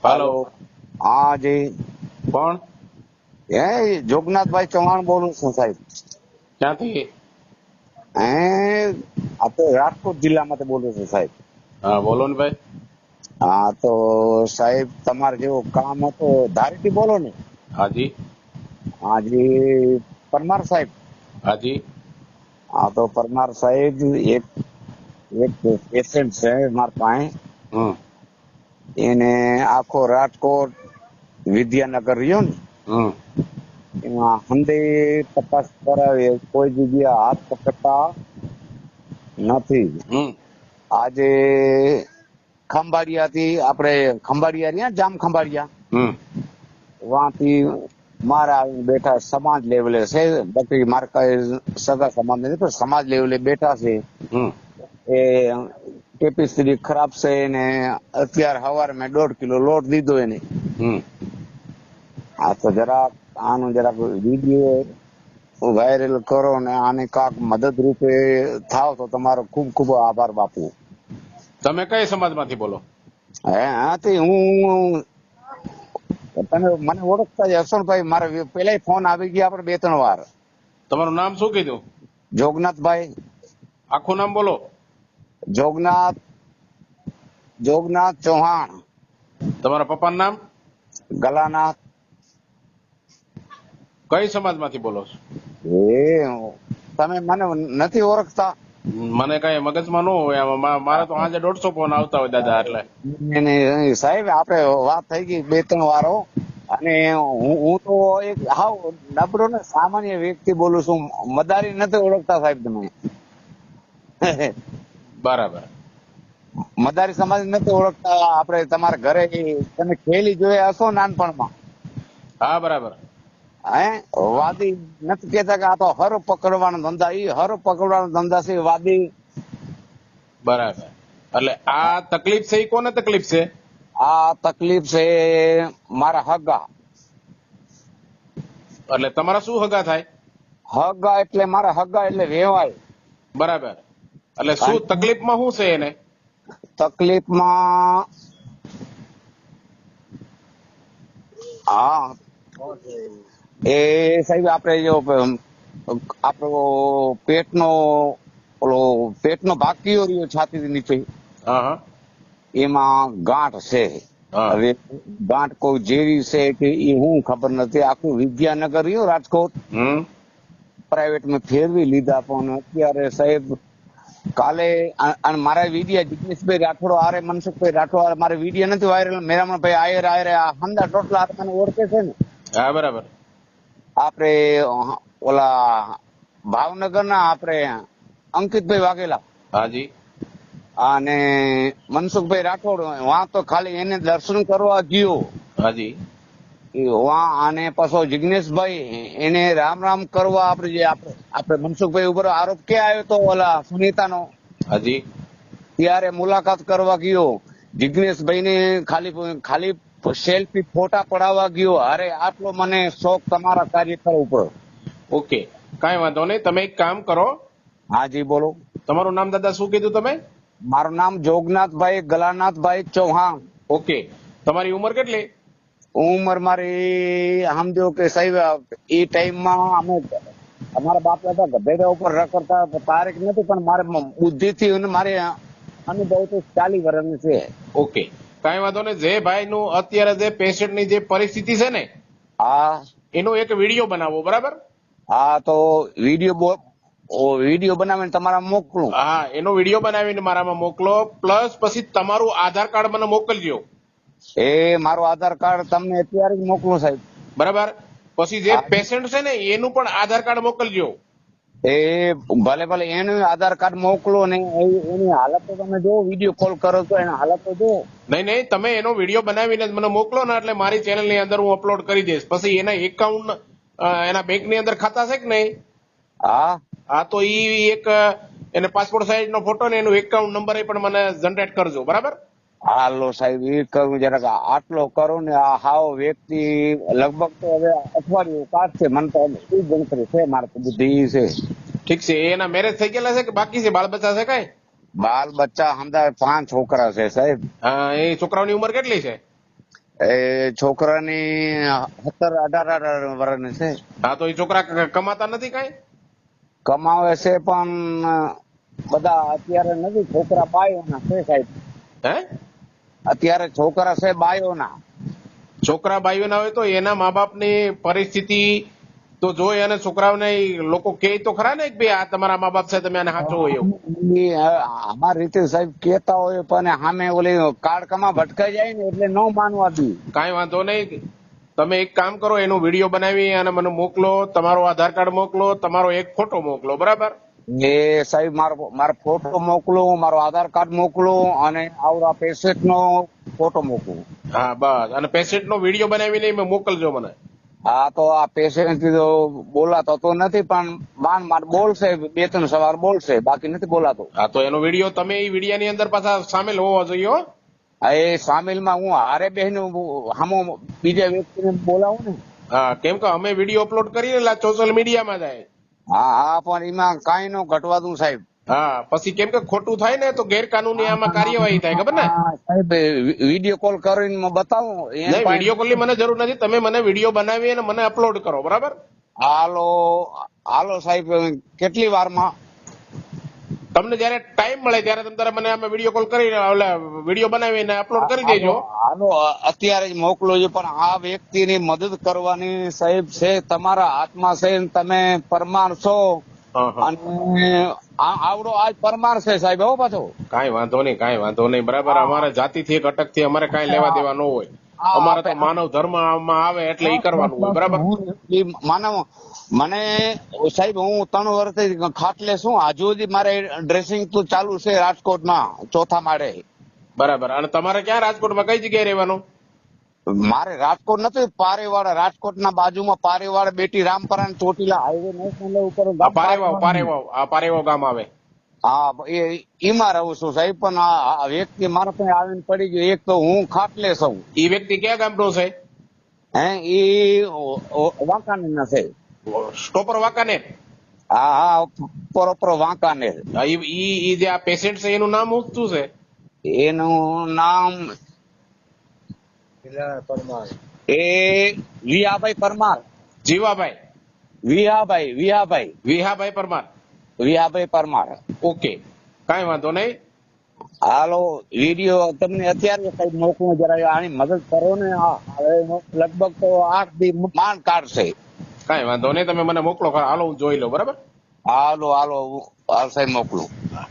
હાલો. હા જી, કોણ? હે જોગનાથભાઈ ચૌહાણ બોલું છું સાહેબ. ક્યાંથી? હે આપણે રાજકોટ જિલ્લામાંથી બોલું છું સાહેબ. હા બોલો ને ભાઈ. હા તો સાહેબ તમારે જેવું કામ હતું ધારીથી બોલો ને. હાજી. હાજી પરમાર સાહેબ. હાજી. હા તો પરમાર સાહેબ એક એક પેશન્ટ છે મારા પાસે. હમ એને આખો રાજકોટ વિદ્યાનગર રહ્યો ને હમ એમાં હંડે તપાસ કરાવી કોઈ જગ્યાએ હાથ પકડતા નથી. હમ આજે ખંભાળિયા થી આપણે ખંભાળિયા રહ્યા જામ ખંભાળિયા હમ વાંથી મારા આવીને બેઠા સમાજ લેવલે છે. બાકી મારા કઈ સગા સમાજ નથી પણ સમાજ લેવલે બેઠા છે. હમ એ કેપેસિટી ખરાબ છે ને અત્યારે સવારે મેં 1.5 કિલો લોટ દીધો એને. હમ આ તો જરાક આનું જરાક વિડીયો વાયરલ કરો ને આને કાંક મદદ રૂપે થાવ તો તમારો ખૂબ ખૂબ આભાર બાપુ. તમે કઈ સમાજમાંથી બોલો? હે હાથી હું તમે મને ઓળખતા જ હશો ને ભાઈ. મારે પેલા ફોન આવી ગયા આપણે 2-3 વાર. તમારું નામ શું કીધું? જોગનાથભાઈ. આખું નામ બોલો. જોગનાથ ચૌહાણ. તમારા પપ્પાનું નામ? ગલાનાથ. કઈ સમાજમાંથી બોલો છો? એ તમે મને નથી ઓળખતા? મને કઈ મગજમાં ન હોય આમાં. મારે તો આજે 150 ફોન આવતા હોય દાદા. એટલે સાહેબ આપણે વાત થઈ ગઈ 2-3 વારો. અને હું તો એક હાવ નબળો ને સામાન્ય વ્યક્તિ બોલું છું. મદારી નથી ઓળખતા સાહેબ તમે? બરાબર. મદારી સમાજ નથી ઓળખતા? આપણે તમારા ઘરે તમે ખેલી જોયા હશો નાનપણમાં? હા બરાબર. હે વાદી નથી કેતા કે આ તો હર પકડવાના ધંધા. ઈ હર પકડવાના ધંધા છે વાદી. બરાબર. એટલે આ તકલીફ છે એ કોને તકલીફ છે? આ તકલીફ છે મારા હગા. એટલે તમારા શું હગા થાય? હગા એટલે મારા હગા એટલે વેવાય. બરાબર. એટલે શું તકલીફમાં શું છે એને? તકલીફમાં હા એ સાહેબ આપણે જો આપણો પેટનો ભાગ કયો રહ્યો છાતી નીચે હા હા એમાં ગાંઠ છે. હા. હવે ગાંઠ કોઈ જેવી છે કે એ હું ખબર નથી. આખું વિદ્યાનગર રહ્યું રાજકોટ હમ પ્રાઇવેટમાં ફેરવી લીધા. પણ અત્યારે સાહેબ કાલે મારા વિડિયા જિગ્નેશભાઈ રાઠોડ આરે મનસુખભાઈ રાઠોડ આરે મારા વિડિયા નથી વાયરલ. મેરામણભાઈ આયર હંદા ટોટલા મને ઓળખે છે ને. હા બરાબર. આપણે ઓલા ભાવનગર ના આપણે અંકિતભાઈ વાઘેલા હાજી. અને મનસુખભાઈ રાઠોડ વાં તો ખાલી એને દર્શન કરવા ગયો. હાજી. અને પાછો જિગ્નેશભાઈ એને રામ રામ કરવા આપણે મનસુખભાઈ ઉપર આરોપ ક્યાં આવ્યો તો ઓલા સુનીતાનો? હાજી. ત્યારે મુલાકાત કરવા ગયો. જિગ્નેશભાઈ ને ખાલી સેલ્ફી ફોટા પડાવવા ગયો. અરે આટલો મને શોખ તમારા કાર્યકર ઉપર. ઓકે, કાંઈ વાંધો નહીં. તમે એક કામ કરો. હાજી બોલો. તમારું નામ દાદા શું કીધું તમે? મારું નામ જોગનાથભાઈ ગલાનાથભાઈ ચૌહાણ. ઓકે. તમારી ઉંમર કેટલી? ઉંમર મારી સમજો કે સાહેબ એ ટાઈમમાં અમે અમારા બાપ દાદા ગધેડા ઉપર રખડતા. તારીખ નથી પણ મારે બુદ્ધિથી અને મારે અનુભવ તો 40 વર્ષની છે. ઓકે, કાંઈ વાંધો નહીં. જે ભાઈનું અત્યારે જે પેશન્ટની જે પરિસ્થિતિ છે ને હા એનો એક વિડીયો બનાવો. બરાબર? હા તો વિડીયો બનાવીને તમારા મોકલું. હા, એનો વિડીયો બનાવીને મારામાં મોકલો. પ્લસ પછી તમારું આધાર કાર્ડ મને મોકલજો. એ મારું આધાર કાર્ડ તમને અત્યારે જ મોકલું સાહેબ. બરાબર. પછી જે પેશન્ટ છે ને એનું પણ આધાર કાર્ડ મોકલજો. એ ભલે એનું આધાર કાર્ડ મોકલો ને એની હાલત તો તમે જો વિડીયો કોલ કરો તો એની હાલત તો જો. નહીં, તમે એનો વિડીયો બનાવીને મને મોકલો ને એટલે મારી ચેનલની અંદર હું અપલોડ કરી દઈશ. પછી એના એકાઉન્ટ એના બેંકની અંદર ખાતા છે કે નહીં? હા હા, તો ઈ એક એને પાસપોર્ટ સાઇઝ નો ફોટો ને એનું એકાઉન્ટ નંબર એ પણ મને જનરેટ કરજો. બરાબર? હાલો સાહેબ એ કરું જરાક આટલો કરું ને આ હાવ વ્યક્તિ લગભગ તો હવે અઠવાડિયું કાઢશે. મને તો એ ગણતરી છે. મારે તો બુદ્ધિ છે. ઠીક છે. એના મેરેજ થઈ ગયેલા છે કે બાકી છે? બાળ બચ્ચા છે કઈ? બાલ બચ્ચા સમજાય 5 છોકરા છે સાહેબ. એ છોકરાઓની ઉંમર કેટલી છે? એ છોકરાની 17-18 વર્ષની છે. હા તો એ છોકરા કમાતા નથી કાંઈ? કમાવે છે પણ બધા અત્યારે નથી. છોકરા બાયોના છે સાહેબ. હે અત્યારે છોકરા છે બાયોના. છોકરા બાઈઓ ના હોય તો એના મા બાપની પરિસ્થિતિ તો જોઈ અને છોકરાઓને ઈ લોકો કે તો ખરા ને કે ભાઈ આ તમારા મા બાપ છે, તમે આને સાચો હોય એવું. અમારી રીતે સાહેબ કેતા હોય પણ સામે ઓલી કાળકામાં ભટકાઈ જાય ને એટલે ન માનવા દી. કાંઈ વાંધો નહીં, તમે એક કામ કરો, એનો વિડીયો બનાવી અને મને મોકલો, તમારો આધાર કાર્ડ મોકલો, તમારો એક ફોટો મોકલો, બરાબર? એ સાહેબ મારો ફોટો મોકલું, મારો આધાર કાર્ડ મોકલું અને આવડા પેશન્ટ નો ફોટો મોકલું. હા બસ, અને પેશન્ટ નો વિડીયો બનાવીને મોકલજો મને. હા તો આ પેશન્ટ તો બોલાતો તો નથી પણ માન બોલશે, 2-3 સવાર બોલશે, બાકી નથી બોલાતો. હા તો એનો વિડીયો તમે એ વિડીયા ની અંદર પાછા સામેલ હોવા જોઈએ હો. આ એ સામેલમાં હું હારે બેહીને હામો બીજા વ્યક્તિને બોલાવું ને. હા, કેમ કે અમે વિડીયો અપલોડ કરીએ એટલે સોશિયલ મીડિયામાં જાય. હા હા પણ એમાં કાંઈ ન ઘટવા દઉં સાહેબ. હા પછી કેમ કે ખોટું થાય ને તો ગેરકાનૂની આમાં કાર્યવાહી થાય, ખબર ને? હા, સાહેબ વિડીયો કોલ કરીને બતાવું. નહીં, વિડીયો કોલ ની મને જરૂર નથી, તમે મને વિડીયો બનાવી અને મને અપલોડ કરો, બરાબર? હાલો હાલો સાહેબ, કેટલી વારમાં? તમને જયારે ટાઈમ મળે ત્યારે તમે મને આમાં વિડીયો કોલ કરીને વિડીયો બનાવીને અપલોડ કરી દેજો. હાલો અત્યારે જ મોકલો છો પણ આ વ્યક્તિની મદદ કરવાની સાહેબ છે તમારા હાથમાં છે ને તમે પરમાર છો. હા, હા. અને આવડો આજ પરમાર છે સાહેબ. હો પાછો કાંઈ વાંધો નહીં, કાંઈ વાંધો નહીં, બરાબર? અમારા જાતિથી એક અટકથી અમારે કાંઈ લેવા દેવા ન હોય. અમારે તો માનવ ધર્મ માં આવે એટલે ઈ કરવાનું હોય, બરાબર? માનવ મને સાહેબ હું 3 વર્ષથી ખાટલે છું. હજુ સુધી મારે ડ્રેસિંગ તો ચાલુ છે રાજકોટમાં 4થા માળે. બરાબર. અને તમારે ક્યાં રાજકોટમાં કઈ જગ્યાએ રહેવાનું? મારે રાજકોટ નથી, પારેવાડા. રાજકોટના બાજુમાં પારેવાડા, બેટી રામપરા ચોટીલા હાઈવે નેશનલ ઉપર પારેવાવ ગામ આવે. હા એમાં રહું છું સાહેબ. પણ આ વ્યક્તિ મારા પાસે આવીને પડી ગયો. એક તો હું ખાટલે છું. ઈ વ્યક્તિ ક્યાં ગામનો છે? હે એ વાંકાનેર ના છે. સ્ટોપર વાંકાનેર? હા હા પ્રોપર વાંકાનેર. ઈ જે આ પેશન્ટ છે એનું નામ શું છે? એનું નામ એ વિહાભાઈ પરમાર. જીવાભાઈ? વિહાભાઈ પરમાર. વિહાભાઈ પરમાર. ઓકે, કાંઈ વાંધો નહીં. હાલો વિડીયો તમને અત્યારે કઈ મોકલું, જરા આની મદદ કરો ને. હવે લગભગ તો 8 દી માંડ કાઢશે. કાંઈ વાંધો નહીં, તમે મને મોકલો, હાલો હું જોઈ લઉં, બરાબર? હાલો હાલો હાલ સાહેબ મોકલું. હા.